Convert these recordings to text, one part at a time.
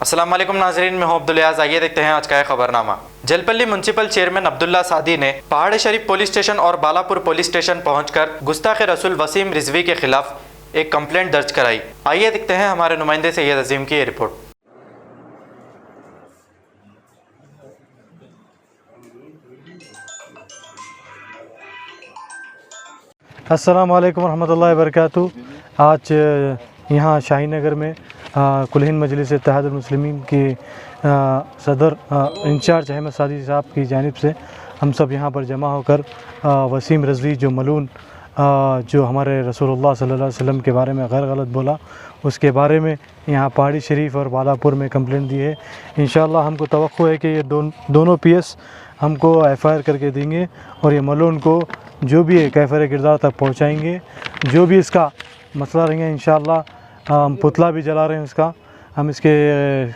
अस्सलाम वालेकुम नाजरीन, मैं हूं अब्दुल। आइए देखते हैं आज का खबरनामा। जलपल्ली म्युनिसिपल चेयरमैन अब्दुल्ला सादी ने पहाड़ी शरीफ पुलिस स्टेशन और बालापुर पुलिस स्टेशन पहुंचकर गुस्ताखे रसूल वसीम रिजवी के खिलाफ एक कंप्लेंट दर्ज कराई। आइए देखते हैं हमारे नुमाइंदे सैयद अजीम की ये रिपोर्ट। अस्सलाम वालेकुम रहमतुल्लाहि व बरकातुहू। आज यहाँ शाही नगर में कुलहिन मजलिस इत्तेहादुल मुस्लिमीन के सदर इंचार्ज अहमद सादी साहब की जानिब से हम सब यहाँ पर जमा होकर वसीम रिजवी जो मलून जो हमारे रसूलुल्लाह सल्लल्लाहु अलैहि वसल्लम के बारे में गलत बोला, उसके बारे में यहाँ पहाड़ी शरीफ और बालापुर में कंप्लेंट दी है। इंशाअल्लाह हमको तवक्को है कि ये दोनों पीएस हमको एफआईआर करके देंगे और ये मलून को जो भी है कैफर किरदार तक पहुँचाएँगे। जो भी इसका मसला रहेंगे इंशाअल्लाह हम पुतला भी जला रहे हैं उसका, हम इसके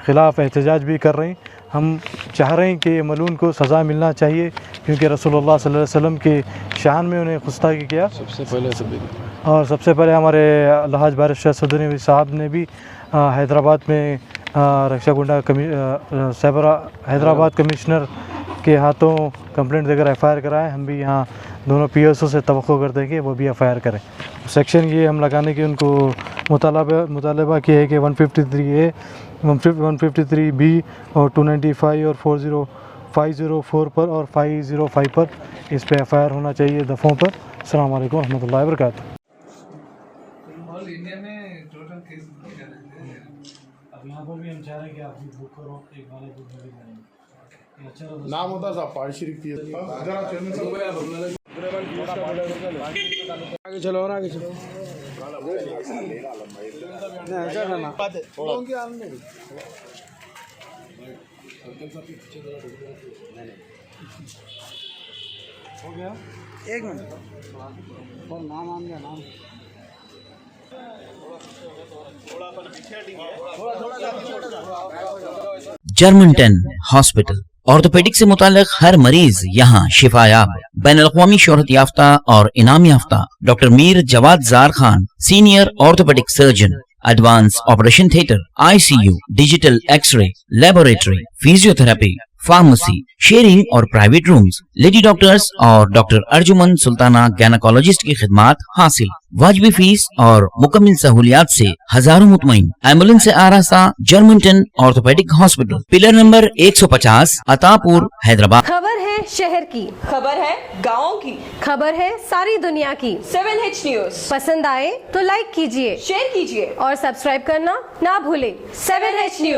ख़िलाफ़ एहतजाज भी कर रहे हैं। हम चाह रहे हैं कि ये मलून को सज़ा मिलना चाहिए क्योंकि रसूलुल्लाह सल्लल्लाहु अलैहि वसल्लम के शान में उन्हें गुस्ताखी किया। सबसे पहले हमारे अलहाज बारिश सदनी साहब ने भी हैदराबाद में रक्षा गुंडा हैदराबाद कमिश्नर के हाथों कंप्लेंट देकर एफआईआर कराए। हम भी यहाँ दोनों पीएसओ से तवक्को करते हैं कि वो भी एफआईआर करें। सेक्शन ये हम लगाने की उनको मुतालबा किया है कि 153A 153B और 295 और 504 पर और 505 पर इस पे एफआईआर होना चाहिए दफ़ों पर। अस्सलाम वालेकुम रहमतुल्लाहि व बरकातुहू। अब यहाँ पर भी हम चाह रहे हैं कि आप बुक करो, एक वाले बुक में भी करेंगे। अच्छा नाम होता था पहाड़ी शरीफ की। आगे चलो और आगे चलो। हो गया, एक मिनट और नाम आ गया नाम जर्मनटन हॉस्पिटल ऑर्थोपेडिक से मुताल्लिक हर मरीज यहाँ शिफायाब। बैनुल-अक़वामी शोहरत याफ्ता और इनाम याफ्ता doctor Mir Jawad Jar Khan, senior orthopaedic surgeon, advance operation theatre, ICU, digital X ray, laboratory, physiotherapy, pharmacy, sharing और प्राइवेट रूम्स, लेडी डॉक्टर्स और डॉक्टर अर्जुमन सुल्ताना गैनाकोलॉजिस्ट की खिदमात हासिल। वाजिबी फीस और मुकम्मल सहूलियात से हजारों मुतमईन। एम्बुलेंस से आरास्ता Germanton orthopaedic hospital, pillar number 150, Attapur, Hyderabad. खबर है शहर की, खबर है गाँव की, खबर है सारी दुनिया की। 7H न्यूज पसंद आए तो लाइक कीजिए, शेयर कीजिए और सब्सक्राइब करना ना भूले। 7H news.